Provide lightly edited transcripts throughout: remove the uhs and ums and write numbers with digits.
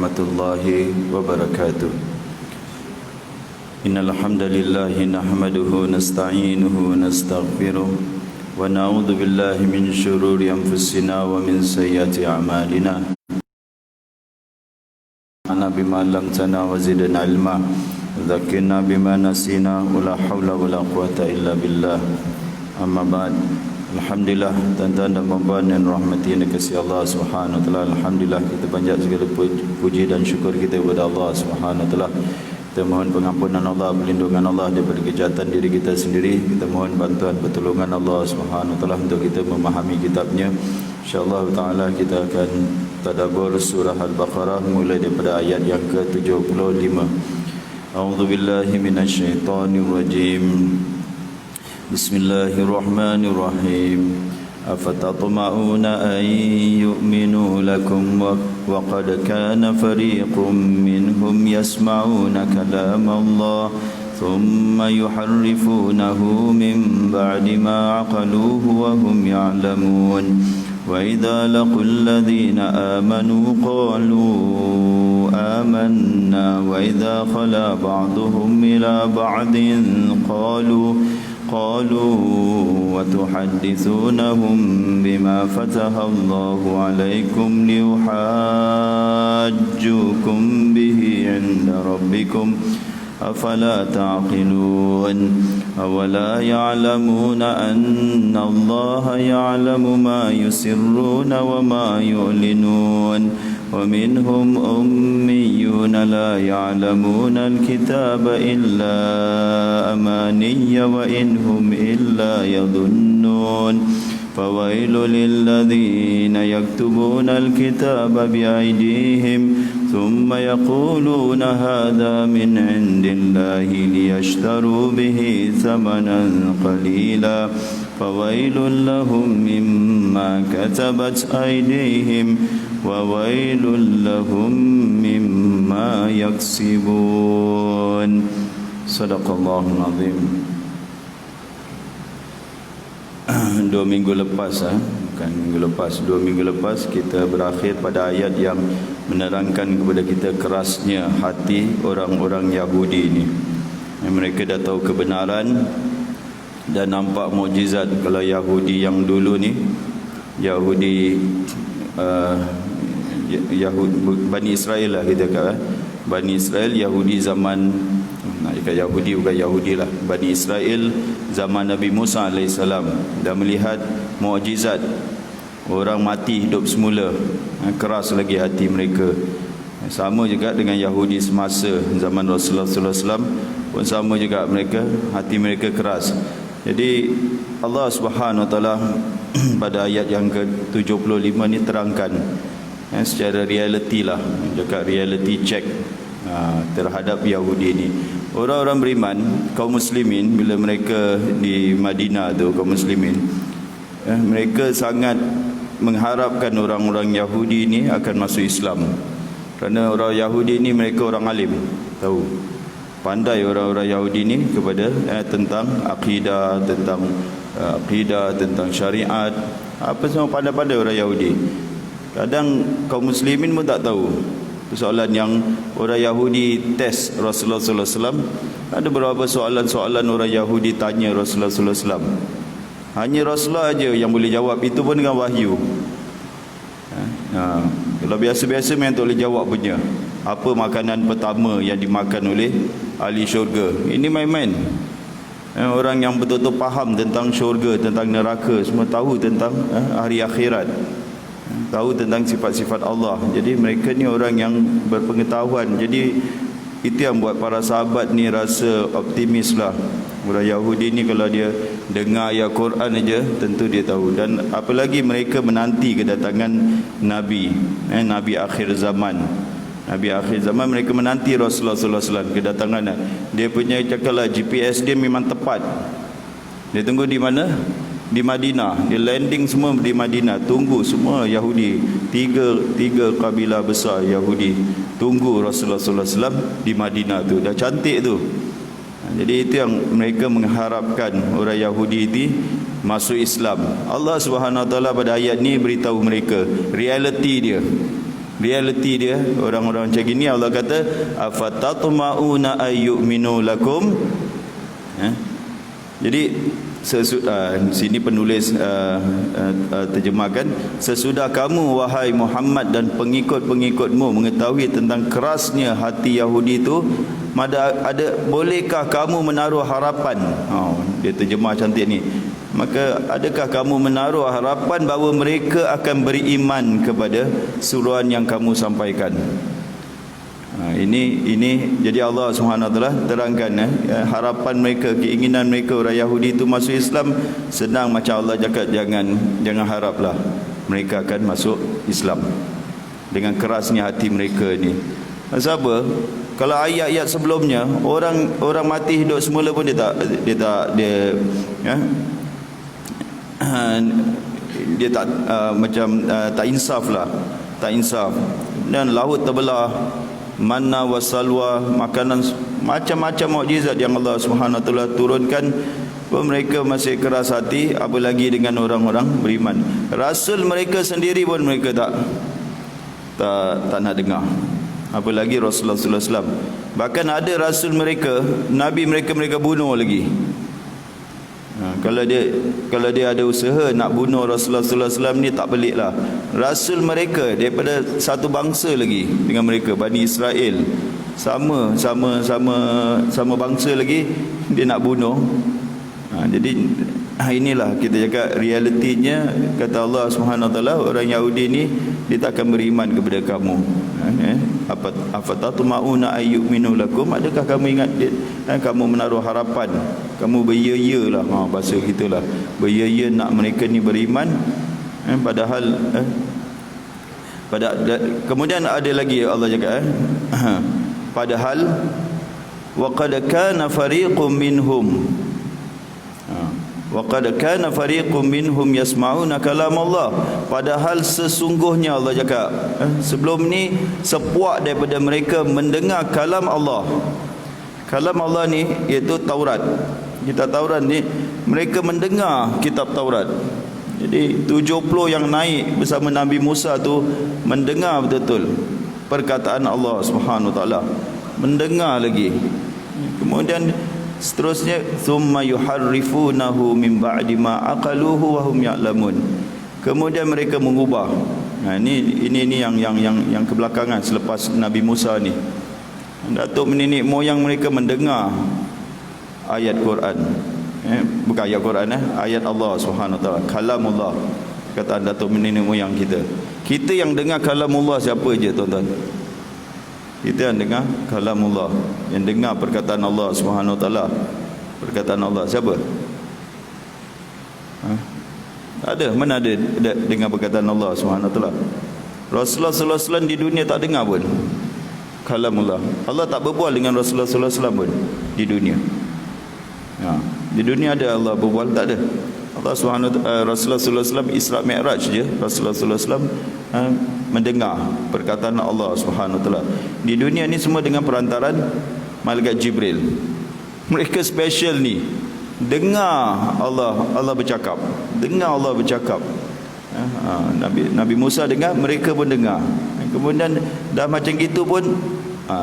warahmatullahi wabarakatuh. Innal hamdalillah nahmaduhu nasta'inuhu wa nastaghfiruh wa na'udzu billahi min shururi anfusina wa min sayyiati a'malina. Ana bima lamtana wa zidna ilma dzakkirna bima nasina wa la haula wa la quwata illa billah. Amma ba'd. Alhamdulillah, tuan-tuan dan puan-puan yang rahmati dan kasih Allah Subhanahu wa taala. Alhamdulillah, kita panjat segala puji dan syukur kita kepada Allah Subhanahu wa taala. Kita mohon pengampunan Allah, perlindungan Allah daripada kejahatan diri kita sendiri. Kita mohon bantuan pertolongan Allah Subhanahu wa taala untuk kita memahami kitabnya. Insyaallah taala kita akan tadabbur surah Al-Baqarah mulai daripada ayat yang ke-75. A'udzubillahi minasyaitonir rajim. Bismillahirrahmanirrahim. Afatatma'una an yu'minu lakum wa qad kana fariqum minhum yasma'una kalam Allah thumma yuharrifunahu min ba'di ma 'aqaluhu wa hum ya'lamun. Wa idza laqul ladzina amanu qalu amanna wa idza khala ba'duhum ila ba'din قالوا وتحدثونهم بما فتح الله عليكم ليحاجوكم به عند ربكم أفلا تعقلون أولا يعلمون أن الله يعلم ما يسرون وما يعلنون ومنهم أميون لا يعلمون الكتاب إلا أماني وإن هم إلا يظنون فويل للذين يكتبون الكتاب بأيديهم ثم يقولون هذا من عند الله ليشتروا به ثمنا قليلا فويل لهم مما كتبت أيديهم وويل لهم مما يكسبون. صدق الله العظيم. 2 minggu lepas, bukan minggu lepas, 2 minggu lepas kita berakhir pada ayat yang menerangkan kepada kita kerasnya hati orang-orang Yahudi ini. Mereka dah tahu kebenaran dan nampak mukjizat. Kalau Yahudi yang dulu ni, Yahudi Bani Israel lah kita kata, Bani Israel, Yahudi zaman, nak cakap Yahudi bukan Yahudi lah, Bani Israel zaman Nabi Musa AS dah melihat mukjizat orang mati hidup semula. Keras lagi hati mereka. Sama juga dengan Yahudi semasa zaman Rasulullah SAW pun sama juga, mereka, hati mereka keras. Jadi Allah Subhanahu Wa Taala pada ayat yang ke-75 ni terangkan secara reality lah, dekat reality check terhadap Yahudi ni. Orang-orang beriman, kaum muslimin, bila mereka di Madinah tu, kaum muslimin, mereka sangat mengharapkan orang-orang Yahudi ni akan masuk Islam. Kerana orang Yahudi ni mereka orang alim, tahu, pandai orang-orang Yahudi ni kepada tentang akidah, tentang syariat, apa semua pandai-pandai orang Yahudi. Kadang kaum muslimin pun tak tahu. Soalan yang orang Yahudi test Rasulullah SAW, ada beberapa soalan-soalan orang Yahudi tanya Rasulullah SAW. Hanya Rasulullah aja yang boleh jawab, itu pun dengan wahyu. Kalau biasa-biasa memang tak boleh jawab punya. Apa makanan pertama yang dimakan oleh ahli syurga? Ini main-main. Orang yang betul-betul faham tentang syurga, tentang neraka, semua tahu tentang hari akhirat, tahu tentang sifat-sifat Allah. Jadi mereka ni orang yang berpengetahuan. Jadi itu yang buat para sahabat ni rasa optimis lah. Orang Yahudi ni kalau dia dengar ayat Quran aja, tentu dia tahu. Dan apalagi mereka menanti kedatangan Nabi, Nabi akhir zaman. Nabi akhir zaman, mereka menanti Rasulullah SAW kedatangannya. Dia punya cakaplah GPS dia memang tepat. Dia tunggu di mana? Di Madinah. Dia landing semua di Madinah. Tunggu semua Yahudi, tiga kabilah besar Yahudi tunggu Rasulullah SAW di Madinah tu. Dah cantik tu. Jadi itu yang mereka mengharapkan, orang Yahudi itu masuk Islam. Allah Subhanahu Wa Taala pada ayat ni beritahu mereka realiti dia. reality dia. Orang-orang macam gini Allah kata afatatma'una ayyuminu lakum. Jadi sini penulis terjemahkan, sesudah kamu wahai Muhammad dan pengikut-pengikutmu mengetahui tentang kerasnya hati Yahudi itu, bolehkah kamu menaruh harapan? Dia terjemah cantik ni. Maka adakah kamu menaruh harapan bahawa mereka akan beriman kepada suruhan yang kamu sampaikan? Ini jadi Allah Subhanahu Wa Taala terangkan harapan mereka, keinginan mereka orang Yahudi itu masuk Islam senang, macam Allah cakap jangan haraplah mereka akan masuk Islam dengan kerasnya hati mereka ni. Sebab kalau ayat-ayat sebelumnya orang mati hidup semula pun dia tak insaf lah, tak insaf. Dan laut terbelah, manna wa salwa, makanan, macam-macam mukjizat yang Allah Subhanahu Wa Taala turunkan, pun mereka masih keras hati, apalagi dengan orang-orang beriman. Rasul mereka sendiri pun mereka tak nak dengar, apalagi Rasulullah sallallahu alaihi wasallam. Bahkan ada rasul mereka, nabi mereka bunuh lagi. Kalau dia ada usaha nak bunuh Rasulullah sallallahu alaihi wasallam ni, tak peliklah. Rasul mereka daripada satu bangsa lagi dengan mereka, Bani Israel, sama bangsa lagi, dia nak bunuh. Jadi inilah kita cakap realitinya, kata Allah Subhanahu Wa Taala, orang Yahudi ni dia tak akan beriman kepada kamu. Afatatma'una ayyuminu lakum, adakah kamu ingat kamu menaruh harapan, kamu beria-ia lah, bahasa kita lah, beria-ia nak mereka ni beriman, padahal kemudian ada lagi Allah cakap padahal wa qad kana fariqum minhum وَقَدْ كَانَ فَرِيقٌ مِّنْهُمْ يَسْمَعُونَ كَلَامَ اللَّهِ, padahal sesungguhnya Allah cakap sebelum ni sepuak daripada mereka mendengar kalam Allah. Kalam Allah ni iaitu Taurat. Kitab Taurat ni mereka mendengar kitab Taurat. Jadi 70 yang naik bersama Nabi Musa tu mendengar betul-betul perkataan Allah Subhanahu Wa Taala, mendengar lagi. Kemudian seterusnya, thumma yuharrifunahu min ba'di ma aqaluhu wa hum ya'lamun. Kemudian mereka mengubah. Ini yang kebelakangan selepas Nabi Musa ni. Datuk nenek moyang mereka mendengar ayat Quran. Bukan ayat Quran, ayat Allah Subhanahu Wa Taala, kalamullah. Kata datuk nenek moyang kita. Kita yang dengar kalamullah siapa je tuan-tuan? Kita yang dengar kalamullah, yang dengar perkataan Allah Subhanahu Wa Taala. Perkataan Allah siapa? Ada, mana ada dengar perkataan Allah Subhanahu Wa Taala? Rasulullah sallallahu alaihi wasallam di dunia tak dengar pun kalamullah. Allah tak berbual dengan Rasulullah sallallahu alaihi wasallam pun di dunia. Di dunia ada Allah berbual? Tak ada. Allah Subhanahu Rasulullah sallallahu alaihi wasallam Isra Mi'raj je, Rasulullah sallallahu alaihi wasallam mendengar perkataan Allah Subhanahu Taala. Di dunia ni semua dengan perantaran malaikat Jibril. Mereka special ni dengar Allah bercakap, dengar Allah bercakap. Nabi Musa dengar, mereka pun dengar. Kemudian dah macam gitu pun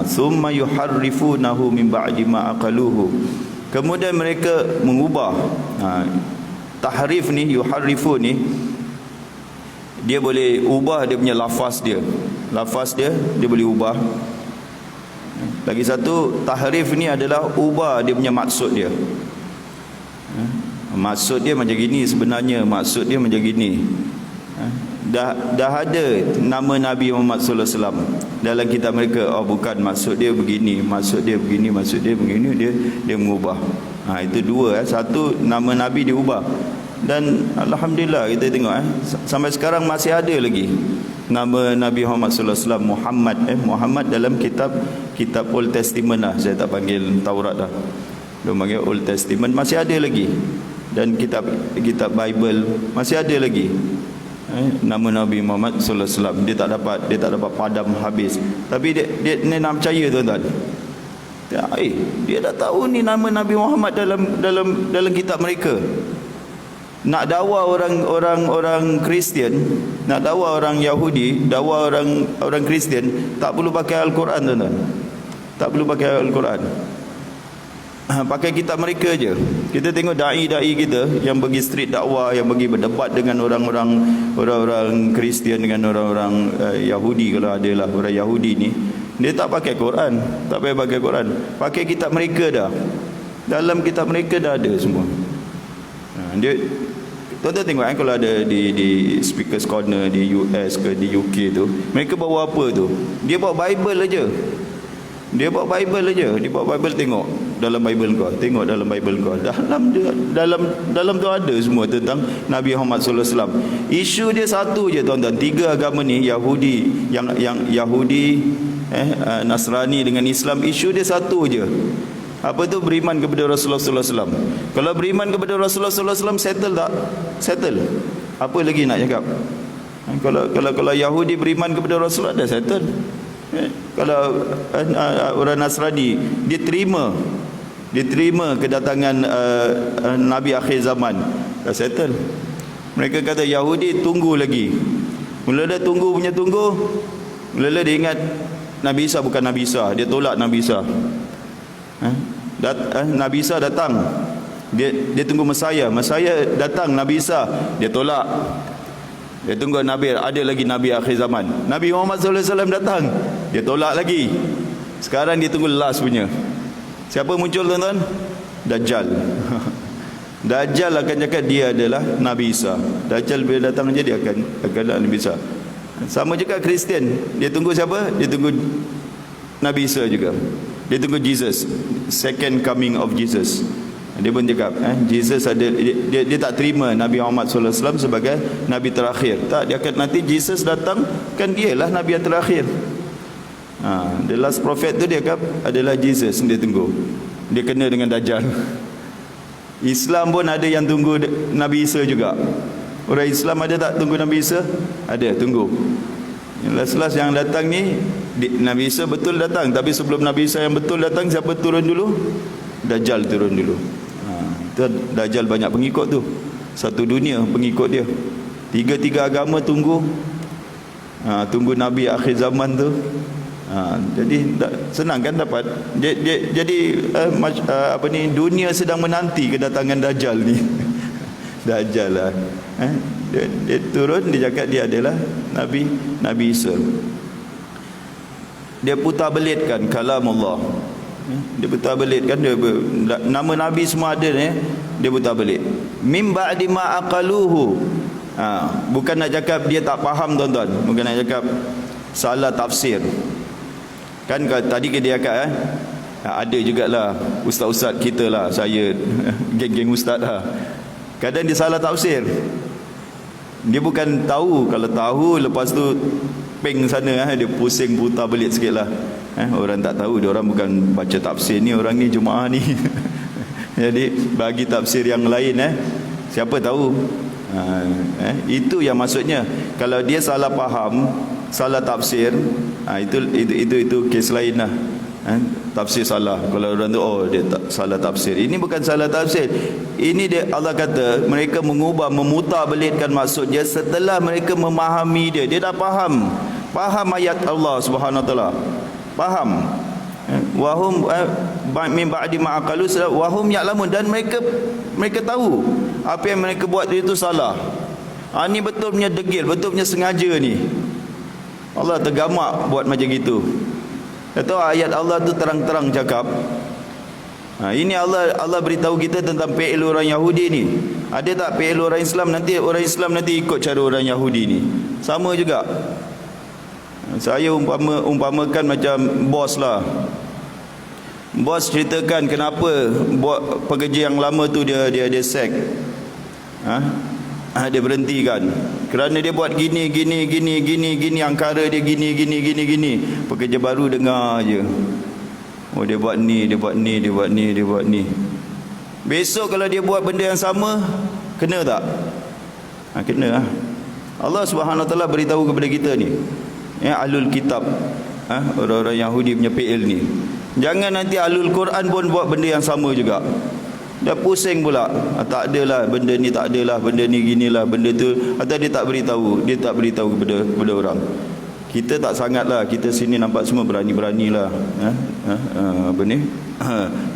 summa yuharrifunahu min ba'di ma aqaluhu. Kemudian mereka mengubah. Tahrif ni, yuharrifu ni, dia boleh ubah dia punya lafaz dia. Lafaz dia boleh ubah. Lagi satu, tahrif ni adalah ubah dia punya maksud dia. Maksud dia macam gini sebenarnya, maksud dia macam gini. Dah ada nama Nabi Muhammad sallallahu alaihi wasallam dalam kitab mereka. Bukan, maksud dia begini, maksud dia begini, maksud dia begini, dia mengubah. Itu dua. Satu, nama Nabi diubah. Dan alhamdulillah kita tengok sampai sekarang masih ada lagi nama Nabi Muhammad sallallahu alaihi wasallam Muhammad dalam kitab Old Testament lah. Saya tak panggil Taurat dah, dia panggil Old Testament, masih ada lagi. Dan kitab Bible masih ada lagi nama Nabi Muhammad sallallahu alaihi wasallam. Dia tak dapat padam habis. Tapi dia nak percaya tuan-tuan. Dia dah tahu ni nama Nabi Muhammad dalam kitab mereka. Nak dakwa orang Kristian, nak dakwa orang Yahudi, dakwa orang Kristian, tak perlu pakai Al-Quran, tuan-tuan. Tak perlu pakai Al-Quran. Pakai kitab mereka je. Kita tengok dai-dai kita yang pergi street dakwah, yang pergi berdebat dengan orang-orang Kristian, dengan orang-orang Yahudi, kalau adalah orang Yahudi ni, dia tak pakai Quran, tak payah pakai Quran, pakai kitab mereka dah. Dalam kitab mereka dah ada semua. Dia, tuan-tuan tengok kalau ada di Speaker's Corner di US ke di UK tu, mereka bawa apa tu? Dia bawa Bible aja. Dia bawa Bible aja. Dia bawa Bible, tengok dalam Bible kau, tengok dalam Bible kau. Dalam tu ada semua tentang Nabi Muhammad sallallahu alaihi wasallam. Isu dia satu je, tuan-tuan. Tiga agama ni, Yahudi, yang Yahudi, Nasrani dengan Islam, isu dia satu je. Apa tu? Beriman kepada Rasulullah sallallahu alaihi wasallam. Kalau beriman kepada Rasulullah sallallahu alaihi wasallam, settle tak? Settle. Apa lagi nak cakap? Kalau Yahudi beriman kepada Rasulullah, dah settle. Kalau orang Nasrani, dia terima kedatangan Nabi akhir zaman, dah settle. Mereka kata Yahudi tunggu lagi. Mula-mula tunggu, mula-mula dia ingat Nabi Isa bukan Nabi Isa, dia tolak Nabi Isa. Nabi Isa datang, dia tunggu Mesaya datang, Nabi Isa dia tolak. Dia tunggu Nabi, ada lagi Nabi akhir zaman, Nabi Muhammad sallallahu alaihi wasallam datang, dia tolak lagi. Sekarang dia tunggu last punya. Siapa muncul, tuan-tuan? Dajjal. Dajjal akan cakap dia adalah Nabi Isa. Dajjal bila datang je dia akan Nabi Isa. Sama juga Kristian, dia tunggu siapa? Dia tunggu Nabi Isa juga. Dia tunggu Jesus, second coming of Jesus. Dia pun cakap Jesus ada, dia tak terima Nabi Muhammad sallallahu alaihi wasallam sebagai Nabi terakhir. Tak, dia akan nanti Jesus datang, kan dialah Nabi yang terakhir. The last prophet tu dia kata adalah Jesus. Dia tunggu, dia kena dengan Dajjal. Islam pun ada yang tunggu Nabi Isa juga. Orang Islam ada tak tunggu Nabi Isa? Ada, tunggu. Yang last yang datang ni, Nabi Isa betul datang, tapi sebelum Nabi Isa yang betul datang, siapa turun dulu? Dajjal turun dulu. Dajjal banyak pengikut tu, satu dunia pengikut dia. Tiga agama tunggu Nabi akhir zaman tu. Jadi senang kan dapat. Jadi apa ni, dunia sedang menanti kedatangan Dajjal ni. Dajjal lah. Dia turun, dia cakap dia adalah Nabi Isa. Dia putar belitkan kalam Allah. Dia putar belitkan, dia nama Nabi semua ada ni, dia putar belit. Mim ba'di ma aqaluhu. Bukan nak cakap dia tak faham, tuan-tuan. Bukan nak cakap salah tafsir. Kan tadi dia cakap ada jugalah ustaz-ustaz kita lah, saya geng-geng ustaz lah, kadang dia salah tafsir. Dia bukan tahu, kalau tahu lepas tu peng sana, dia pusing putar belit sikit lah. Orang tak tahu, dia orang bukan baca tafsir ni, orang ni jemaah ni. Jadi bagi tafsir yang lain, siapa tahu. Itu yang maksudnya. Kalau dia salah faham, salah tafsir, itu kes lain lah. Tafsir salah. Kalau orang tu dia tak salah tafsir. Ini bukan salah tafsir. Ini dia, Allah kata mereka mengubah, memutar belitkan maksudnya setelah mereka memahami dia. Dia dah faham ayat Allah Subhanahu Wa Taala. Faham. Wahum min ba'di ma aqalu wahum ya'lamun, dan mereka tahu apa yang mereka buat itu salah. Ini betul punya degil, betul punya sengaja ni. Allah tergamak buat macam gitu. Tahu ayat Allah tu terang-terang cakap. Ini Allah beritahu kita tentang PL orang Yahudi ni. Ada tak PL orang Islam nanti ikut cara orang Yahudi ni? Sama juga. Saya umpamakan macam bos lah. Bos ceritakan kenapa buat pekerja yang lama tu dia sack. Dia berhentikan kerana dia buat gini, angkara dia gini. Pekerja baru dengar je, dia buat ni. Besok kalau dia buat benda yang sama, kena tak? Kena lah. Allah Subhanahu Wa Taala beritahu kepada kita ni, ahlul kitab, orang-orang Yahudi punya PL ni, jangan nanti ahlul Quran pun buat benda yang sama juga. Dah pusing pula. Tak adalah benda ni, tak adalah benda ni, ginilah benda tu, atau dia tak beritahu kepada orang. Kita tak sangat lah, kita sini nampak semua berani-beranilah apa ni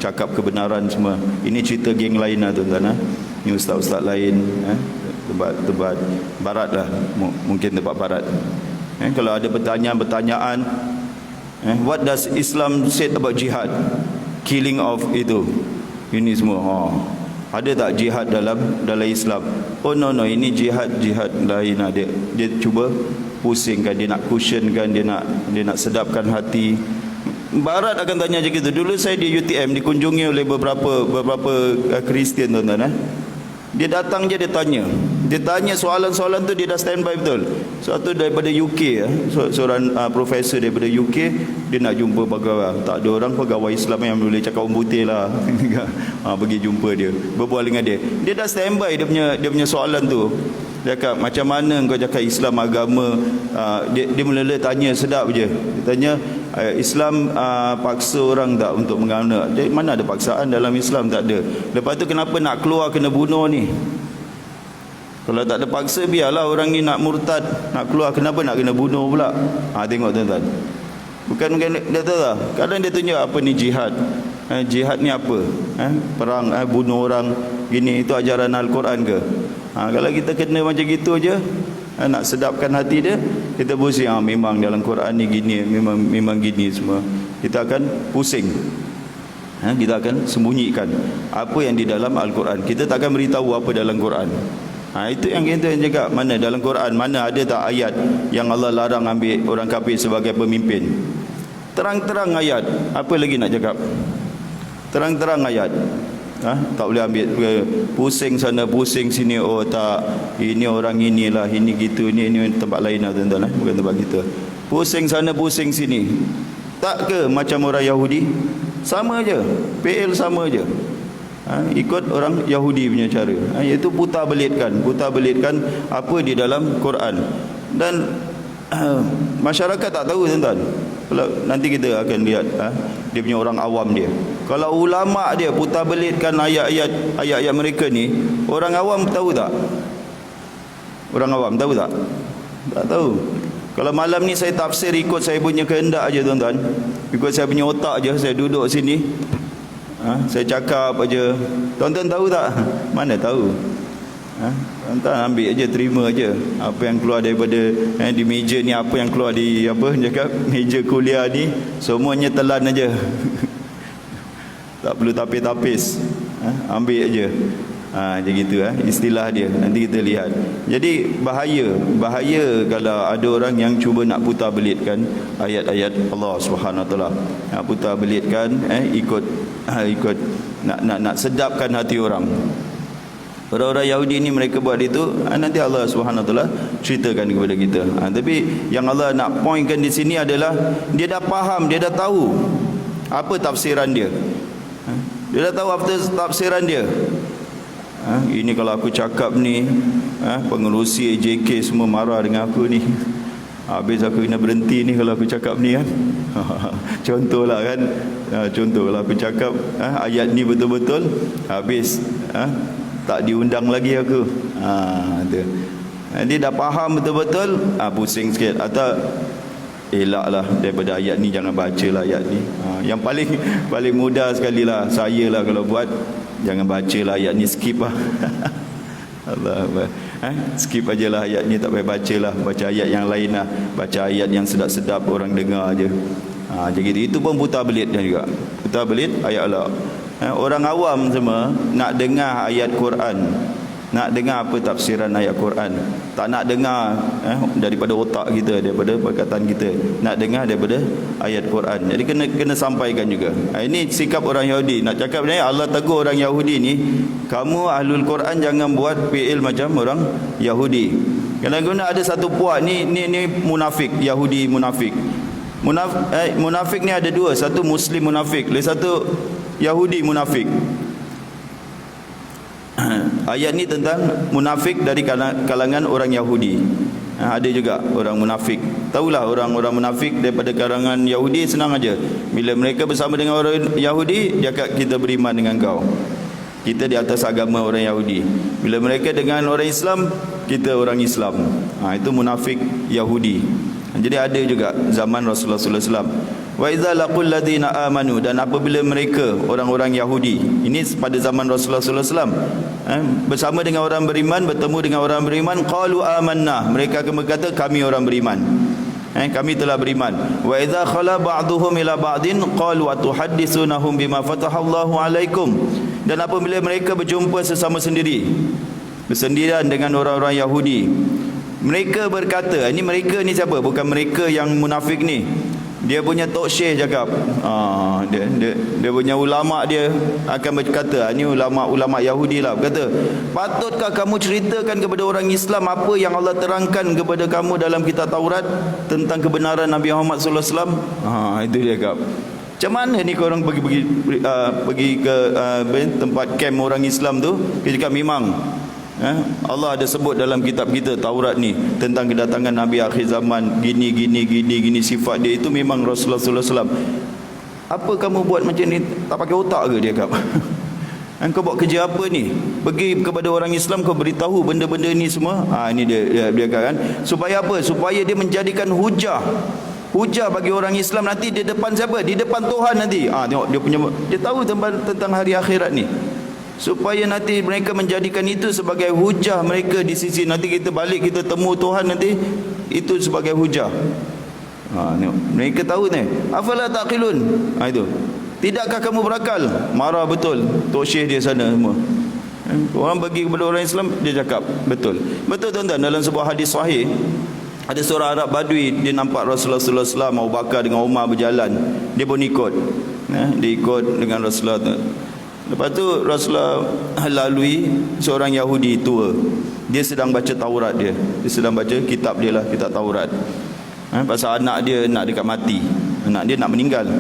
cakap kebenaran semua. Ini cerita geng lain lah tuan-tuan. Ni ustaz-ustaz lain tempat barat lah, mungkin tempat barat. Kalau ada pertanyaan, what does Islam said about jihad, killing of itu, ini semua. Ada tak jihad dalam Islam? Oh no, ini jihad lain lah. Dia cuba pusingkan, dia nak cushionkan, dia nak sedapkan hati. Barat akan tanya macam gitu. Dulu saya di UTM dikunjungi oleh beberapa Kristian tuan-tuan. Dia datang je, dia tanya soalan-soalan tu, dia dah standby betul. Satu daripada UK, seorang profesor daripada UK, dia nak jumpa pegawai. Tak ada orang pegawai Islam yang boleh cakap orang putih lah. Pergi jumpa dia, berbual dengan dia. Dia dah standby dia punya soalan tu. Dia cakap, macam mana kau cakap Islam agama? Dia mula-mula tanya, sedap je. Dia tanya, Islam paksa orang tak untuk menganak? Mana ada paksaan dalam Islam? Tak ada. Lepas tu kenapa nak keluar kena bunuh ni? Kalau tak ada paksa, biarlah orang ni nak murtad, nak keluar, kenapa nak kena bunuh pula? Tengok tuan-tuan. Bukan dia tahu tak? Kadang dia tunjuk apa ni jihad. Jihad ni apa? Perang, bunuh orang gini, itu ajaran Al-Quran ke? Kalau kita kena macam gitu aja, nak sedapkan hati dia, kita pusing. Memang dalam Quran ni gini, memang gini semua. Kita akan pusing. Kita akan sembunyikan apa yang di dalam Al-Quran. Kita tak akan beritahu apa dalam Quran. Itu yang kita cakap. Mana dalam Quran, mana ada tak ayat yang Allah larang ambil orang kafir sebagai pemimpin? Terang-terang ayat. Apa lagi nak cakap? Terang-terang ayat. Tak boleh ambil pusing sana pusing sini. Oh tak, ini orang inilah, ini gitu, ini tempat lain lah tuan-tuan, bukan tempat kita. Pusing sana pusing sini. Tak ke macam orang Yahudi? Sama je, PL sama je. Ikut orang Yahudi punya cara, iaitu putar belitkan apa di dalam Quran. Dan masyarakat tak tahu tuan-tuan. Kalau nanti kita akan lihat dia punya orang awam dia. Kalau ulama dia putar belitkan ayat-ayat mereka ni, orang awam tahu tak? Orang awam tahu tak? Tak tahu. Kalau malam ni saya tafsir ikut saya punya kehendak aja tuan-tuan, ikut saya punya otak aja, saya duduk sini, saya cakap aja. Tuan-tuan tahu tak? Mana tahu. Tuan-tuan ambil aja, terima aja apa yang keluar daripada di meja ni, apa yang keluar di cakap meja kuliah ni, semuanya telan aja. Tak perlu tapis-tapis. Ambil aja. Macam gitu istilah dia. Nanti kita lihat. Jadi bahaya kalau ada orang yang cuba nak putar belitkan ayat-ayat Allah Subhanahu Wa Taala. Putar belitkan ikut nak sedapkan hati orang. Orang-orang Yahudi ni mereka buat itu, nanti Allah Subhanahu Wa Taala ceritakan kepada kita. Tapi yang Allah nak pointkan di sini adalah dia dah faham, dia dah tahu apa tafsiran dia. Dia dah tahu apa tafsiran dia. Ini kalau aku cakap ni, pengerusi AJK semua marah dengan aku ni. Habis aku kena berhenti ni kalau aku cakap ni kan. Contohlah kan. Contoh kalau aku cakap ayat ni betul-betul, habis tak diundang lagi aku. Dia dah faham betul-betul, pusing sikit. Atau elaklah daripada ayat ni, jangan baca lah ayat ni. Yang paling mudah sekali lah, saya lah kalau buat, jangan baca lah ayat ni, skip lah. Allah, skip aja lah ayat ni, tak payah baca lah, baca ayat yang lain lah, baca ayat yang sedap-sedap orang dengar aja. Jadi itu pun putar belit juga, putar belit ayat Allah. Orang awam semua nak dengar ayat Quran, nak dengar apa tafsiran ayat Quran, tak nak dengar daripada otak kita, daripada perkataan kita, nak dengar daripada ayat Quran. Jadi kena sampaikan juga. Ini sikap orang Yahudi. Nak cakap ni, Allah tegur orang Yahudi ni, kamu ahlul Quran jangan buat fi'il macam orang Yahudi. Kadang-kadang ada satu puak ni munafik, Yahudi munafik. Munafik ni ada dua, satu Muslim munafik, lagi satu Yahudi munafik. Ayat ni tentang munafik dari kalangan orang Yahudi. Ada juga orang munafik. Tahulah orang-orang munafik daripada kalangan Yahudi senang aja. Bila mereka bersama dengan orang Yahudi, dia kata kita beriman dengan kau. Kita di atas agama orang Yahudi. Bila mereka dengan orang Islam, kita orang Islam. Itu munafik Yahudi. Jadi ada juga zaman Rasulullah sallallahu alaihi wasallam. Wa idza laqul ladina amanu, dan apabila mereka orang-orang Yahudi, ini pada zaman Rasulullah sallallahu alaihi wasallam, bersama dengan orang beriman, bertemu dengan orang beriman, qalu amanna, mereka akan berkata kami orang beriman. Kami telah beriman. Wa idza khala ba'duhum ila ba'din qalu atuhadditsunahum bima fatahallahu alaikum, dan apabila mereka berjumpa sesama sendiri, bersendirian dengan orang-orang Yahudi, mereka berkata, ini mereka ni siapa? Bukan mereka yang munafik ni. Dia punya Tok Syekh cakap, dia punya ulama dia akan berkata, ini ulama Yahudi lah, berkata, patutkah kamu ceritakan kepada orang Islam apa yang Allah terangkan kepada kamu dalam kitab Taurat tentang kebenaran Nabi Muhammad sallallahu alaihi wasallam? Itu dia cakap. Macam mana ni korang pergi ke tempat camp orang Islam tu? Dia cakap memang Allah ada sebut dalam kitab kita Taurat ni tentang kedatangan Nabi akhir zaman, gini sifat dia. Itu memang Rasulullah sallallahu alaihi wasallam. Apa kamu buat macam ni? Tak pakai otak ke? Dia kata. Kau buat kerja apa ni? Pergi kepada orang Islam kau beritahu benda-benda ni semua. Ini dia kata kan. Supaya apa? Supaya dia menjadikan hujah bagi orang Islam nanti di depan siapa? Di depan Tuhan nanti. Tengok dia tahu tentang hari akhirat ni. Supaya nanti mereka menjadikan itu sebagai hujah mereka di sisi nanti kita balik kita temu Tuhan nanti, itu sebagai hujah. Mereka tahu ni. Afala taqilun. Itu. Tidakkah kamu berakal? Marah betul Tok Syekh dia sana semua. Orang bagi kepada orang Islam, dia cakap betul. Betul tuan-tuan, dalam sebuah hadis sahih ada seorang Arab Badui, dia nampak Rasulullah sallallahu alaihi wasallam, Abu Bakar dengan Umar berjalan, dia pun ikut. Dia ikut dengan Rasulullah. Lepas tu Rasulullah lalui seorang Yahudi tua. Dia sedang baca Taurat dia. Dia sedang baca kitab dia lah, kitab Taurat. Pasal anak dia nak dekat mati. Anak dia nak meninggal.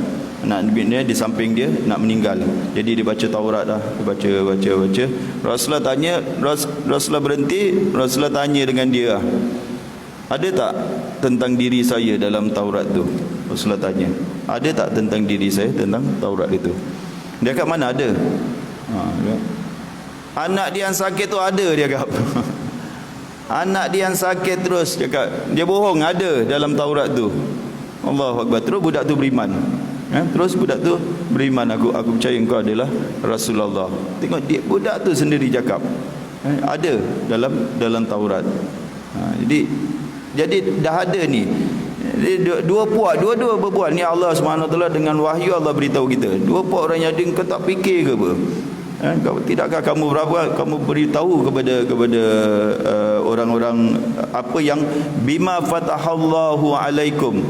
Anak dia di samping dia nak meninggal. Jadi dia baca Taurat dah. Dia baca. Rasulullah tanya, Rasulullah berhenti, Rasulullah tanya dengan dia, ada tak tentang diri saya dalam Taurat tu? Rasulullah tanya, ada tak tentang diri saya tentang Taurat itu? Dia kat mana ada? Anak dia yang sakit tu ada, dia kata. Anak dia yang sakit terus, dia bohong, ada dalam Taurat tu. Allahu Akbar. Terus budak tu beriman. Aku percaya engkau adalah Rasulullah. Tengok dia, budak tu sendiri cakap, ada dalam Taurat. Jadi dah ada ni. Dua-dua berbuat ni. Allah SWT dengan wahyu Allah beritahu kita. Dua puak orang Yahudi, kau tak fikir ke apa? Tidakkah kamu beritahu kepada orang-orang apa yang bima fatahallahu alaikum.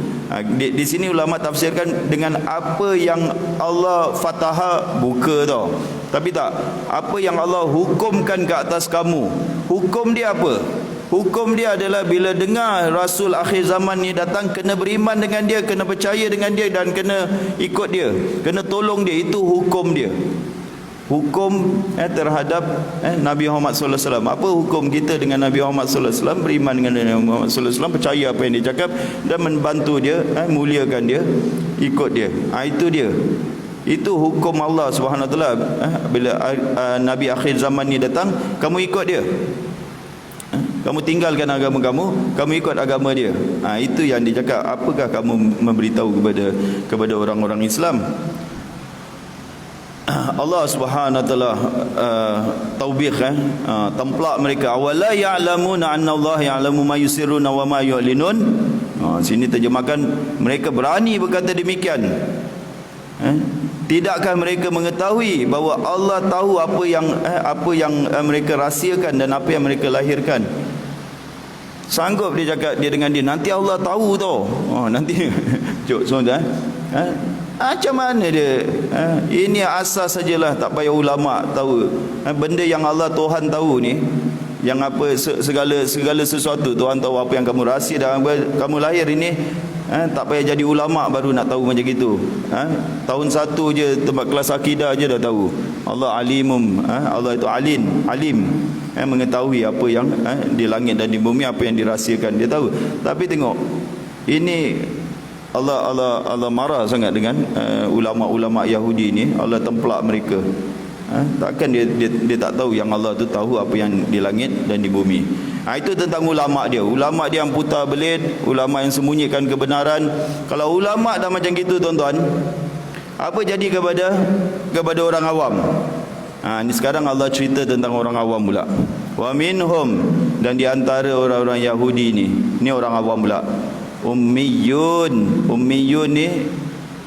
Di sini ulama tafsirkan dengan apa yang Allah fataha, buka tau. Tapi tak, apa yang Allah hukumkan ke atas kamu. Hukum dia apa? Hukum dia adalah bila dengar Rasul akhir zaman ni datang, kena beriman dengan dia, kena percaya dengan dia, dan kena ikut dia, kena tolong dia. Itu hukum dia. Hukum terhadap Nabi Muhammad sallallahu alaihi wasallam. Apa hukum kita dengan Nabi Muhammad sallallahu alaihi wasallam? Beriman dengan Nabi Muhammad sallallahu alaihi wasallam, percaya apa yang dia cakap dan membantu dia, muliakan dia, ikut dia. Itu dia. Itu hukum Allah Subhanahu wa taala. Bila Nabi akhir zaman ni datang, kamu ikut dia. Kamu tinggalkan agama kamu ikut agama dia. Itu yang dicakap. Apakah kamu memberitahu kepada orang-orang Islam? Allah Subhanahu wa taala taubih templak mereka. Awala ya'lamuna anna Allah ya'lamu ma yusirruna wa ma yu'linun. Sini terjemahkan, mereka berani berkata demikian. Tidakkah mereka mengetahui bahawa Allah tahu apa yang mereka rahsiakan dan apa yang mereka lahirkan? Sanggup dia cakap dia dengan dia, nanti Allah tahu tau. Nanti jom saudara. Macam mana dia? Ini asas sajalah, tak payah ulama tahu. Benda yang Allah Tuhan tahu ni, yang apa segala sesuatu Tuhan tahu, apa yang kamu rahsia dan kamu lahir ini, tak payah jadi ulama baru nak tahu macam gitu. Tahun 1 je tempat kelas akidah je dah tahu. Allah alimum, Allah itu alim, mengetahui apa yang di langit dan di bumi, apa yang dirahsiakan dia tahu. Tapi tengok, ini Allah marah sangat dengan ulama-ulama Yahudi ni. Allah templak mereka. Takkan dia tak tahu yang Allah tu tahu apa yang di langit dan di bumi. Itu tentang ulama dia. Ulama dia yang putar belit, ulama yang sembunyikan kebenaran. Kalau ulama dah macam gitu tuan-tuan, apa jadi kepada orang awam? Ini sekarang Allah cerita tentang orang awam pula. Wa minhum, dan di antara orang-orang Yahudi ni orang awam pula. Ummiyun ni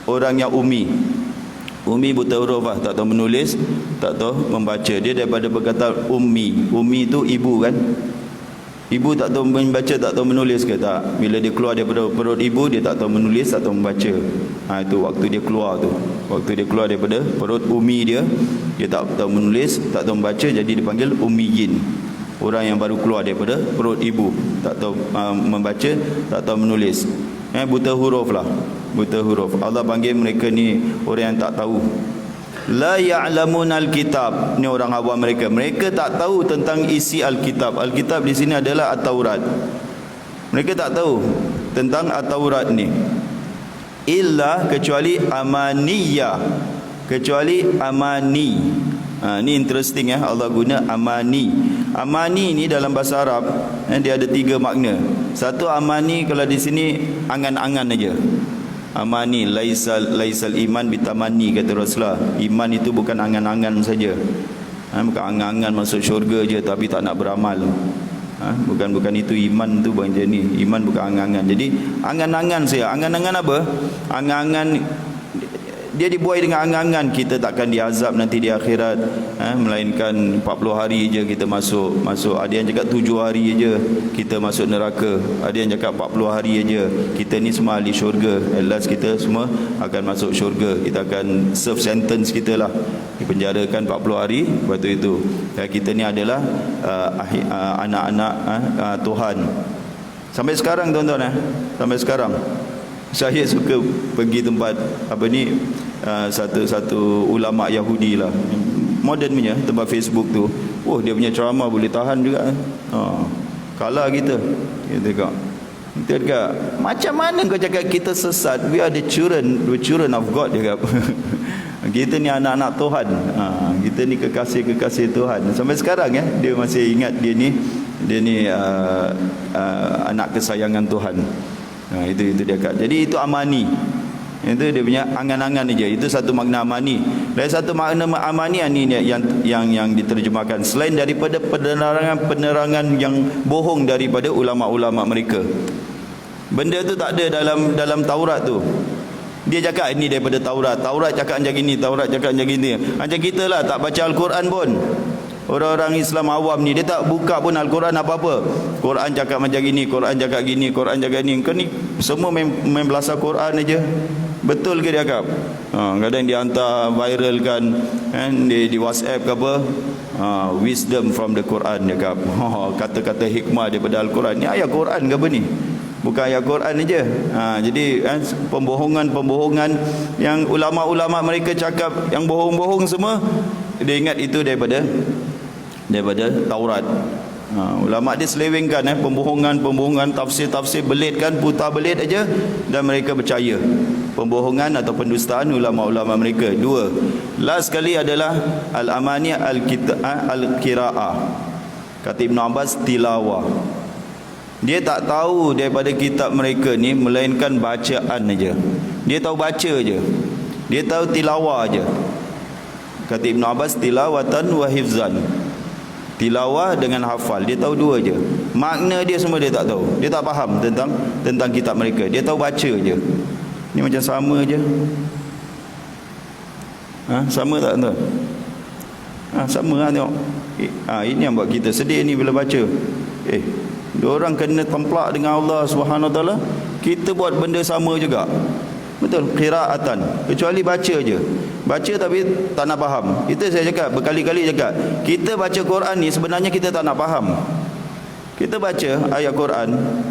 orang yang Ummi buta huruf tak tahu menulis, tak tahu membaca. Dia daripada perkataan ummi tu ibu kan. Ibu tak tahu membaca, tak tahu menulis ke tak? Bila dia keluar daripada perut ibu, dia tak tahu menulis, tak tahu membaca. Itu waktu dia keluar tu. Waktu dia keluar daripada perut ummi dia tak tahu menulis, tak tahu membaca, jadi dipanggil ummiyin. Orang yang baru keluar daripada perut ibu, tak tahu membaca, tak tahu menulis. Buta huruf lah. Buta huruf. Allah panggil mereka ni orang yang tak tahu. La ya'lamun al-kitab. Ni orang awam mereka. Mereka tak tahu tentang isi al-kitab. Al-kitab di sini adalah At-Taurat. Mereka tak tahu tentang At-Taurat ni. Illa, kecuali amaniyah. Kecuali amani. Ni interesting Allah guna amani. Amani ni dalam bahasa Arab dia ada 3 makna. Satu, amani kalau di sini angan-angan aja. Amani laisal iman bitamani, kata Rasulullah. Iman itu bukan angan-angan saja. Bukan angan-angan masuk syurga je tapi tak nak beramal. Bukan itu iman tu bang ni. Iman bukan angan-angan. Jadi angan-angan saja. Angan-angan apa? Angan-angan dia dibuai dengan angan-angan kita takkan diazab nanti di akhirat, melainkan 40 hari je kita masuk. Ada yang cakap 7 hari je kita masuk neraka, ada yang cakap 40 hari je. Kita ni semua ahli syurga. At last kita semua akan masuk syurga. Kita akan serve sentence kita lah, dipenjarakan 40 hari. Lepas tu itu kita ni adalah anak-anak Tuhan. Sampai sekarang tuan-tuan, sampai sekarang saya suka pergi tempat satu ulama Yahudi lah, moden punya, tempat Facebook tu. Dia punya ceramah boleh tahan juga. Kalah kita cakap, macam mana kau cakap kita sesat? We are the children of God, dia cakap. Kita ni anak-anak Tuhan. Kita ni kekasih-kekasih Tuhan. Sampai sekarang dia masih ingat dia ni anak kesayangan Tuhan. Itu dia kata. Jadi itu amani. Itu dia punya angan-angan aja. Itu satu makna amani. Dan satu makna amani ini yang diterjemahkan selain daripada penerangan yang bohong daripada ulama-ulama mereka. Benda tu tak ada dalam Taurat tu. Dia cakap ini daripada Taurat. Taurat cakap macam gini, Taurat cakap macam gini. Macam kita lah tak baca Al-Quran pun. Orang-orang Islam awam ni dia tak buka pun Al-Quran apa-apa. Quran cakap macam gini, Quran cakap gini, Quran cakap gini. Kau ni semua main belasah Quran aja. Betul ke dia cakap? Kadang dia hantar viral kan, di WhatsApp ke apa, wisdom from the Quran dia cakap. Kata-kata hikmah daripada Al-Quran. Ni ayat Quran ke apa ni? Bukan ayat Quran aja. Jadi pembohongan yang ulama-ulama mereka cakap yang bohong-bohong semua, dia ingat itu daripada Taurat. Ulama dia selewengkan pembohongan, tafsir belitkan, putar belit aja, dan mereka percaya. Pembohongan atau pendustaan ulama-ulama mereka. 2. Last sekali adalah al-amani al-qiraah. Kata Ibn Abbas, tilawah. Dia tak tahu daripada kitab mereka ni melainkan bacaan aja. Dia tahu baca aja. Dia tahu tilawah aja. Kata Ibn Abbas, tilawatan wa hifzan. Tilawah dengan hafal. Dia tahu 2 je. Makna dia semua dia tak tahu. Dia tak faham tentang kitab mereka. Dia tahu baca je. Ni macam sama je. Sama tak tuan? Sama lah tengok. Ini yang buat kita sedih ni bila baca. Diorang kena templak dengan Allah Subhanahu Wa Taala. Kita buat benda sama juga. Betul, qiraatan. Kecuali baca je. Baca tapi tak nak faham. Itu saya cakap, berkali-kali cakap, kita baca Quran ni sebenarnya kita tak nak faham. Kita baca ayat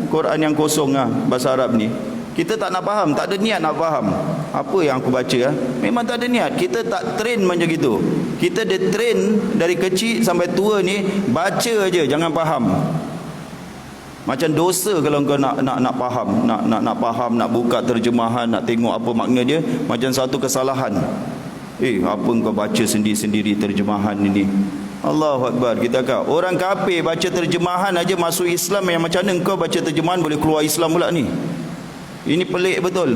Quran yang kosong bahasa Arab ni, kita tak nak faham, tak ada niat nak faham. Apa yang aku baca memang tak ada niat. Kita tak train macam gitu. Kita dia train dari kecil sampai tua ni, baca aja, jangan faham. Macam dosa kalau kau nak faham, nak faham, nak buka terjemahan, nak tengok apa makna dia, macam satu kesalahan. Apa kau baca sendiri-sendiri terjemahan ini? Allahu Akbar. Kita kata orang kafir baca terjemahan aja masuk Islam, yang macam mana kau baca terjemahan boleh keluar Islam pula ni? Ini pelik betul.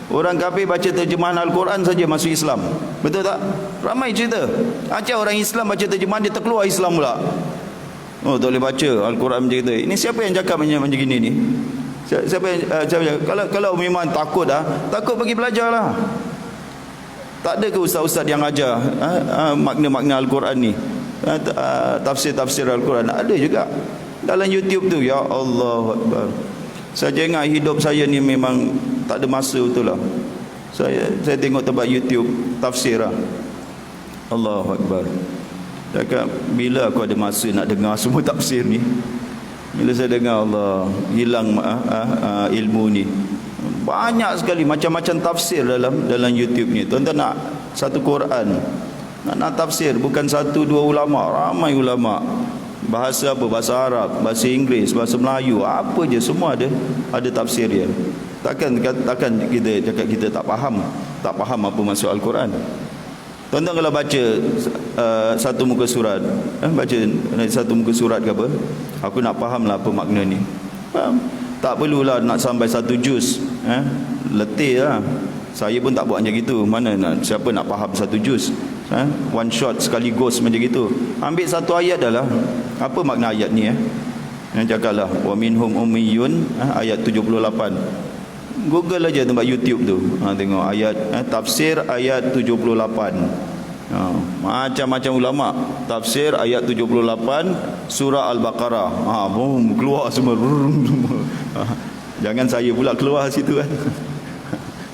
Orang kafir baca terjemahan Al-Quran saja masuk Islam. Betul tak? Ramai cerita. Acah orang Islam baca terjemahan dia terkeluar Islam pula. Oh, tak boleh baca Al-Quran macam itu. Ini siapa yang cakap macam gini ni? Siapa yang kalau memang takut takut pergi belajar lah. Tak ada ke ustaz-ustaz yang ajar makna-makna Al-Quran ni, tafsir-tafsir Al-Quran? Ada juga dalam YouTube tu. Ya Allah Akbar. Saya ingat hidup saya ni memang tak ada masa betul lah. Saya tengok tempat YouTube tafsir lah. Allahu Akbar. Cakap bila aku ada masa nak dengar semua tafsir ni? Bila saya dengar Allah hilang ilmu ni. Banyak sekali macam-macam tafsir dalam YouTube ni. Tuan-tuan nak satu Quran, nak tafsir bukan satu dua ulama, ramai ulama. Bahasa apa? Bahasa Arab, bahasa Inggeris, bahasa Melayu, apa je semua ada tafsir dia. Takkan kita cakap kita tak faham apa maksud Al-Quran. Tuan-tuan kalau baca satu muka surat, baca satu muka surat ke apa, aku nak faham lah apa makna ni. Faham? Tak perlulah nak sampai satu juz. Letih lah. Saya pun tak buat macam gitu. Siapa nak faham satu juz? One shot sekaligus macam gitu. Ambil satu ayat dah lah. Apa makna ayat ni? Yang cakaplah wa minhum ummiyun, ayat 78. Google aja tempat YouTube tu, tengok ayat tafsir ayat 78. Macam-macam ulama tafsir ayat 78 surah Al-Baqarah. Boom, keluar semua. Jangan saya pula keluar situ kan.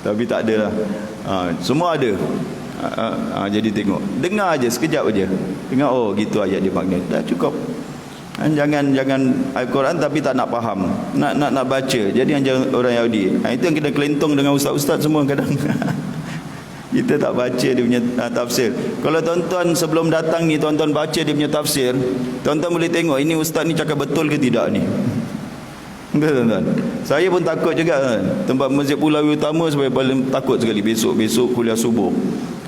Tapi tak ada lah. Semua ada. Jadi tengok, dengar aja sekejap aja. Dengar, oh gitu ayat dia makna. Dah cukup. Jangan Al-Quran tapi tak nak faham, nak baca. Jadi macam orang Yahudi. Itu yang kita kelentong dengan ustaz-ustaz semua kadang. Kita tak baca dia punya tafsir. Kalau tuan-tuan sebelum datang ni tuan-tuan baca dia punya tafsir, tuan-tuan boleh tengok ini ustaz ni cakap betul ke tidak ni. Betul tuan-tuan. Saya pun takut juga tempat Masjid Pulau Utama, supaya paling takut sekali besok kuliah subuh.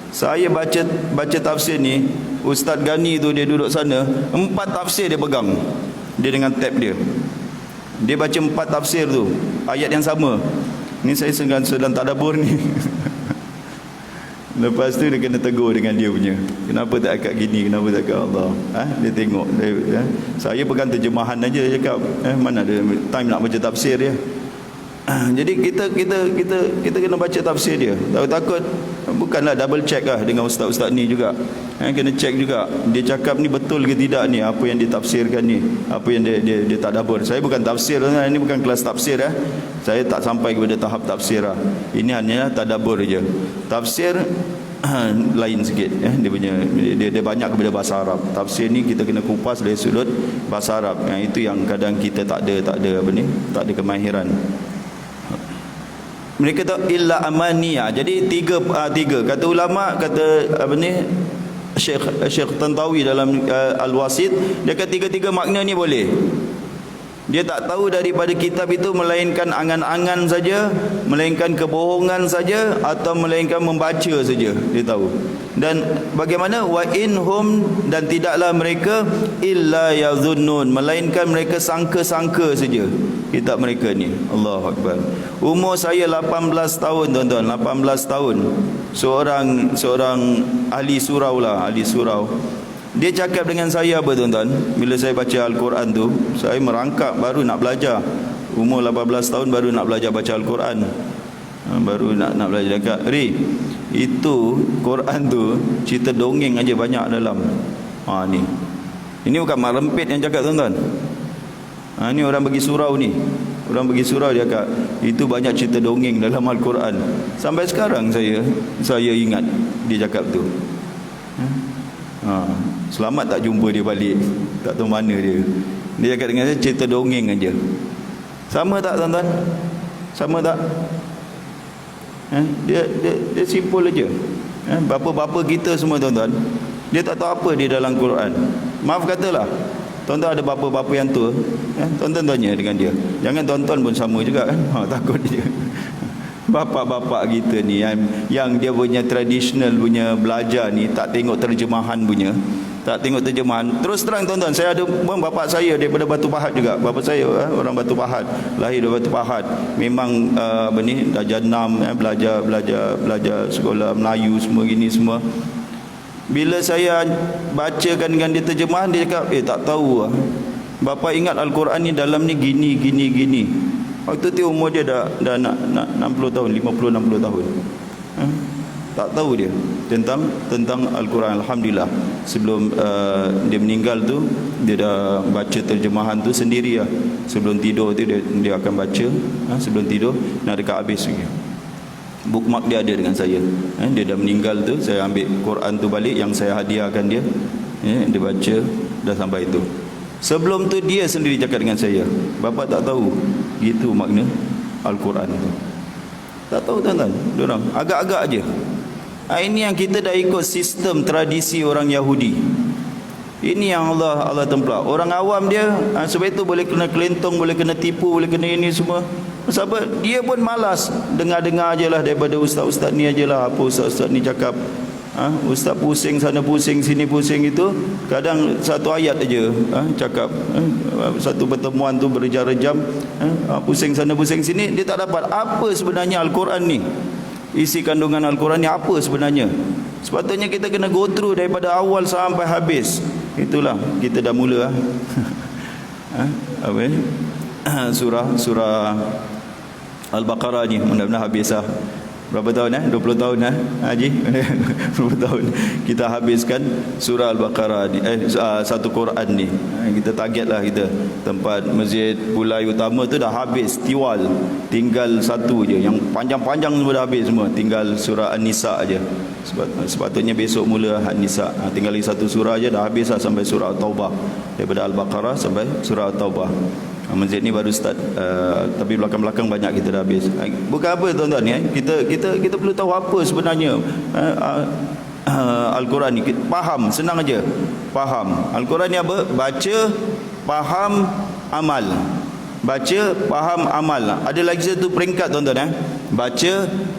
Saya baca tafsir ni, Ustaz Gani tu dia duduk sana, 4 tafsir dia pegang. Dia dengan tab dia. Dia baca 4 tafsir tu, ayat yang sama. Ni saya sedang tadabbur ni. Lepas tu dia kena tegur dengan dia punya. Kenapa tak akak gini, kenapa tak akak Allah? Dia tengok. Saya pegang terjemahan aja, dia cakap, mana ada time nak baca tafsir dia. Jadi kita kena baca tafsir dia. Takut bukanlah double check lah dengan ustaz-ustaz ni juga. Kena check juga dia cakap ni betul ke tidak ni, apa yang ditafsirkan ni, apa yang dia tadabbur. Saya bukan tafsir, ini bukan kelas tafsir. Saya tak sampai kepada tahap tafsir lah. Ini hanya tadabbur je. Tafsir lain sikit. Dia banyak kepada bahasa Arab. Tafsir ni kita kena kupas dari sudut bahasa Arab. Itu yang kadang kita tak ada kemahiran. Mereka tak illa amaniya. Jadi tiga kata ulama, kata Syekh Tantawi dalam Al-Wasit, dia kata tiga-tiga makna ni boleh. Dia tak tahu daripada kitab itu melainkan angan-angan saja, melainkan kebohongan saja, atau melainkan membaca saja. Dia tahu. Dan bagaimana wa inhum, dan tidaklah mereka illa yazunnun, melainkan mereka sangka-sangka saja kitab mereka ni. Allahu Akbar. Umur saya 18 tahun tuan-tuan, 18 tahun. Seorang ahli surau lah, ahli surau. Dia cakap dengan saya apa tuan-tuan? Bila saya baca Al-Quran tu, saya merangkak baru nak belajar. Umur 18 tahun baru nak belajar baca Al-Quran. Baru nak belajar. Cakap, Ri, itu Quran tu cerita dongeng aja banyak dalam. Ni. Ini bukan mak rempit yang cakap tuan-tuan. Ni orang pergi surau ni. Orang pergi surau dia cakap, itu banyak cerita dongeng dalam Al-Quran. Sampai sekarang saya ingat dia cakap tu. Selamat tak jumpa dia balik. Tak tahu mana dia. Dia cakap dengan saya cerita dongeng aja. Sama tak tuan-tuan? Sama tak? Dia simpul aja. Bapa-bapa kita semua tuan-tuan, dia tak tahu apa di dalam Quran. Maaf katalah, tuan-tuan ada bapa-bapa yang tua, tuan-tuan tanya dengan dia. Jangan tuan-tuan pun sama juga kan. Takut dia. Bapak-bapak kita ni yang dia punya traditional punya belajar ni tak tengok terjemahan punya, tak tengok terjemahan. Terus terang tuan-tuan, saya ada bapak saya daripada Batu Pahat juga. Bapak saya orang Batu Pahat, lahir di Batu Pahat. Memang darjah 6 belajar sekolah Melayu semua gini semua. Bila saya bacakan dengan dia terjemahan, dia cakap tak tahu Bapa ingat Al-Quran ni dalam ni gini. Waktu tu umur dia dah nak 60 tahun, 50-60 tahun. Tak tahu dia tentang Al-Quran. Alhamdulillah, sebelum dia meninggal tu, dia dah baca terjemahan tu sendiri lah. Sebelum tidur tu dia akan baca, sebelum tidur nak dekat habis lagi. Bookmark dia ada dengan saya. Dia dah meninggal tu, saya ambil Quran tu balik yang saya hadiahkan dia. Dia baca dah sampai itu. Sebelum tu dia sendiri cakap dengan saya, bapa tak tahu gitu makna Al-Quran tu. Tak tahu tuan-tuan, diorang agak-agak aje. Ini yang kita dah ikut sistem tradisi orang Yahudi. Ini yang Allah templah. Orang awam dia sebab itu boleh kena kelentong, boleh kena tipu, boleh kena ini semua. Sebab dia pun malas dengar-dengar aje lah daripada ustaz-ustaz ni aje lah. Apa ustaz-ustaz ni cakap, ustaz pusing sana pusing sini pusing itu. Kadang satu ayat aja cakap, satu pertemuan tu berjam-jam, pusing sana pusing sini. Dia tak dapat apa sebenarnya Al-Quran ni, isi kandungan Al-Quran ni apa sebenarnya. Sepatutnya kita kena go through daripada awal sampai habis. Itulah kita dah mula surah Al-Baqarah ni mudah-mudahan habis lah. Berapa tahun 20 tahun Haji 20 tahun kita habiskan surah Al-Baqarah ni, satu Quran ni. Kita target lah, kita tempat Masjid Bulai Utama tu dah habis tiwal, tinggal satu je yang panjang-panjang semua dah habis semua, tinggal surah An-Nisa aja. Sepatutnya besok mula An-Nisa, tinggal lagi satu surah aja dah habis lah, sampai surah Taubah, daripada Al-Baqarah sampai surah Taubah. Masjid ni baru start, tapi belakang-belakang banyak kita dah habis. Bukan apa tuan-tuan ya, kita perlu tahu apa sebenarnya Al-Quran ni. Faham, senang aja. Faham. Al-Quran ni apa? Baca, faham, amal. Baca, faham, amal. Ada lagi satu peringkat tuan-tuan Baca,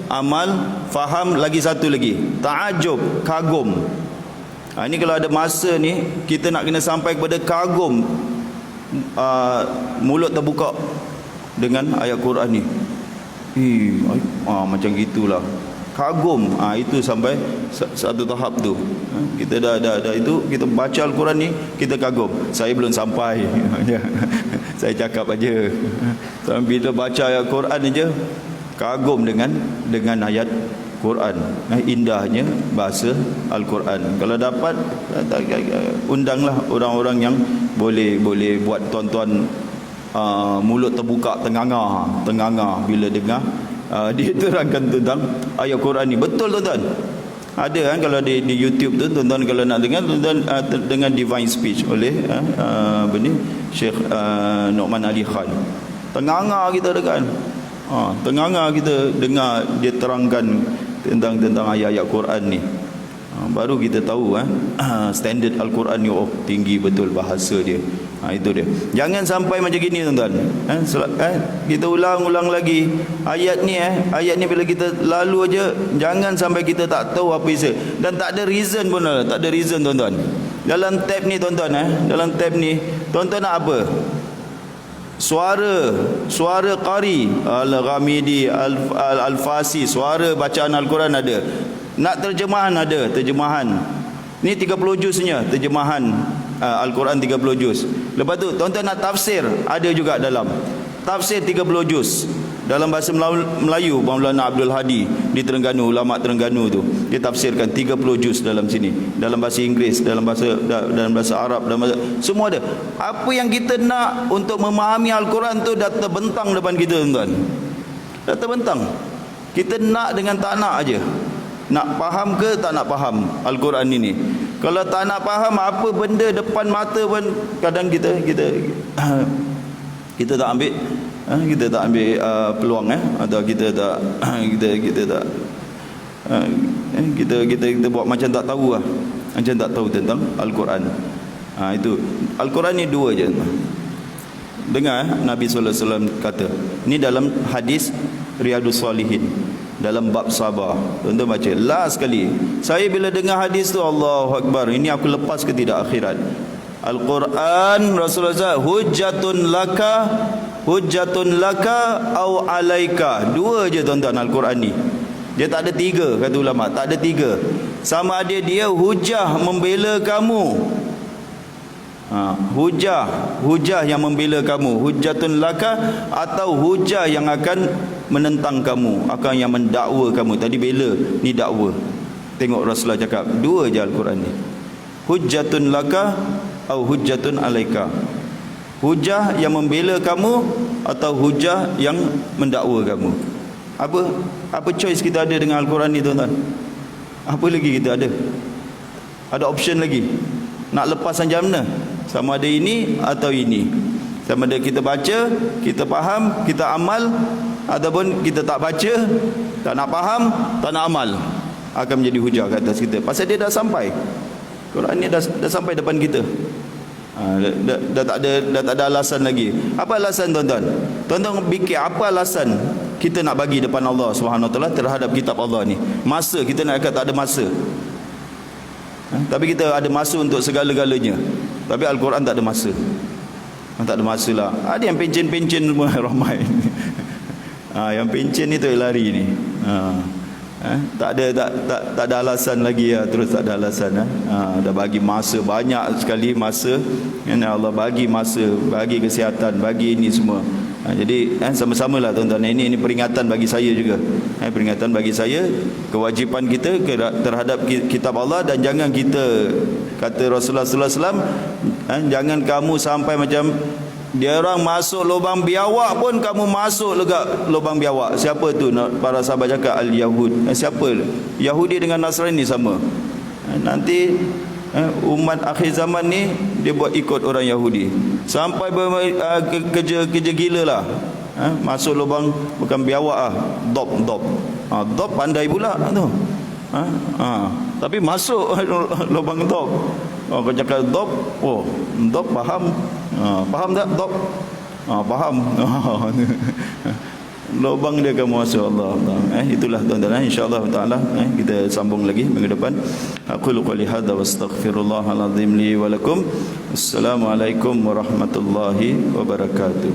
amal, faham, lagi satu lagi. Ta'ajub, kagum. Ini kalau ada masa ni kita nak kena sampai kepada kagum. Mulut terbuka dengan ayat Quran ni. Macam gitulah. Kagum. Itu sampai satu tahap tu. Kita dah itu, kita baca Al-Quran ni kita kagum. Saya belum sampai. Saya cakap aja. Bila baca ayat Quran aja kagum dengan ayat Quran. Indahnya bahasa Al-Quran. Kalau dapat undanglah orang-orang yang boleh buat tuan-tuan mulut terbuka, tenganga bila dengar dia terangkan tentang ayat Quran ni. Betul tuan-tuan. Ada kalau di YouTube tu tuan-tuan kalau nak dengar, tuan-tuan dengan Divine Speech oleh Syekh Nu'man Ali Khan. Tenganga kita dekat. Tenganga kita dengar dia terangkan tentang ayat-ayat Quran ni. Baru kita tahu standard Al-Quran ni tinggi betul bahasa dia. Itu dia. Jangan sampai macam gini tuan-tuan. Kita ulang lagi ayat ni bila kita lalu aja, jangan sampai kita tak tahu apa isi. Dan tak ada reason pun, tak ada reason tuan-tuan. Dalam tab ni tuan-tuan dalam tab ni tuan-tuan nak apa? Suara qari Al-Ghamidi, Al-Fasi, suara bacaan Al-Quran ada. Nak terjemahan ada, terjemahan. Ni 30 juznya, terjemahan Al-Quran 30 juz. Lepas tu tuan-tuan nak tafsir, ada juga dalam. Tafsir 30 juz. Dalam bahasa Melayu, Maulana Abdul Hadi di Terengganu, ulama Terengganu tu, dia tafsirkan 30 juz dalam sini. Dalam bahasa Inggeris, dalam bahasa Arab, semua ada. Apa yang kita nak untuk memahami Al-Quran tu dah terbentang depan kita tuan-tuan. Dah terbentang. Kita nak dengan tak nak aja. Nak faham ke tak nak faham Al-Quran ini. Kalau tak nak faham apa benda depan mata pun kadang kita tak ambil peluang atau kita buat macam tak tahu macam tak tahu tentang Al-Quran. Itu Al-Quran ni dua je. Dengar Nabi sallallahu alaihi wasallam kata, ni dalam hadis Riyadus Salihin dalam bab sabar. Tuan-tuan baca. Last sekali. Saya bila dengar hadis tu, Allahu Akbar, ini aku lepas ke tidak akhirat. Al-Quran Rasulullah SAW, hujjatun laka au alaika. Dua je tuan-tuan Al-Quran ni. Dia tak ada tiga, kata ulama, tak ada tiga. Sama ada dia hujah membela kamu, hujah yang membela kamu, hujjatun laka, atau hujah yang akan menentang kamu, akan yang mendakwa kamu. Tadi bela, ni dakwa. Tengok Rasulullah cakap dua je Al-Quran ni, hujjatun laka atau hujjatun alaika. Hujah yang membela kamu atau hujah yang mendakwa kamu. Apa choice kita ada dengan Al-Quran ni tuan-tuan? Apa lagi kita ada? Ada option lagi. Nak lepas macam mana? Sama ada ini atau ini. Sama ada kita baca, kita faham, kita amal, ataupun kita tak baca, tak nak faham, tak nak amal, akan menjadi hujah ke atas kita. Pasal dia dah sampai. Quran ni dah sampai depan kita. Dah tak ada alasan lagi. Apa alasan tuan-tuan? Tuan-tuan fikir apa alasan kita nak bagi depan Allah Subhanahu Wa Taala terhadap kitab Allah ni? Masa kita nak kata tak ada masa. Tapi kita ada masa untuk segala-galanya. Tapi Al-Quran tak ada masa. Tak ada masa lah. Ada yang pencen-pencen semua ramai. Yang pencen ni tu lari ni. Tak ada alasan lagi ya, terus tak ada alasan. Dah bagi masa banyak sekali, masa Allah bagi masa, bagi kesihatan, bagi ini semua. Jadi sama-samalah tuan-tuan, ini peringatan bagi saya juga. Peringatan bagi saya, kewajipan kita terhadap kitab Allah. Dan jangan kita, kata Rasulullah sallallahu alaihi wasallam, jangan kamu sampai macam dia orang masuk lubang biawak pun kamu masuk lega lubang biawak. Siapa tu? Para sahabat cakap al-Yahud. Siapa? Yahudi dengan Nasrani sama. Nanti umat akhir zaman ni dia buat ikut orang Yahudi sampai kerja gila lah. Masuk lubang bukan biawak dop pandai pula tu. Tapi masuk lubang dop. Kau cakap dop, dop faham. Faham tak dop? Faham. Lubang dia kamu masuk, Allah. Itulah tuan-tuan, insya-Allah taala kita sambung lagi minggu depan. Aqulu qouli hadza wastaghfirullahal azim li wa lakum. Assalamualaikum warahmatullahi wabarakatuh.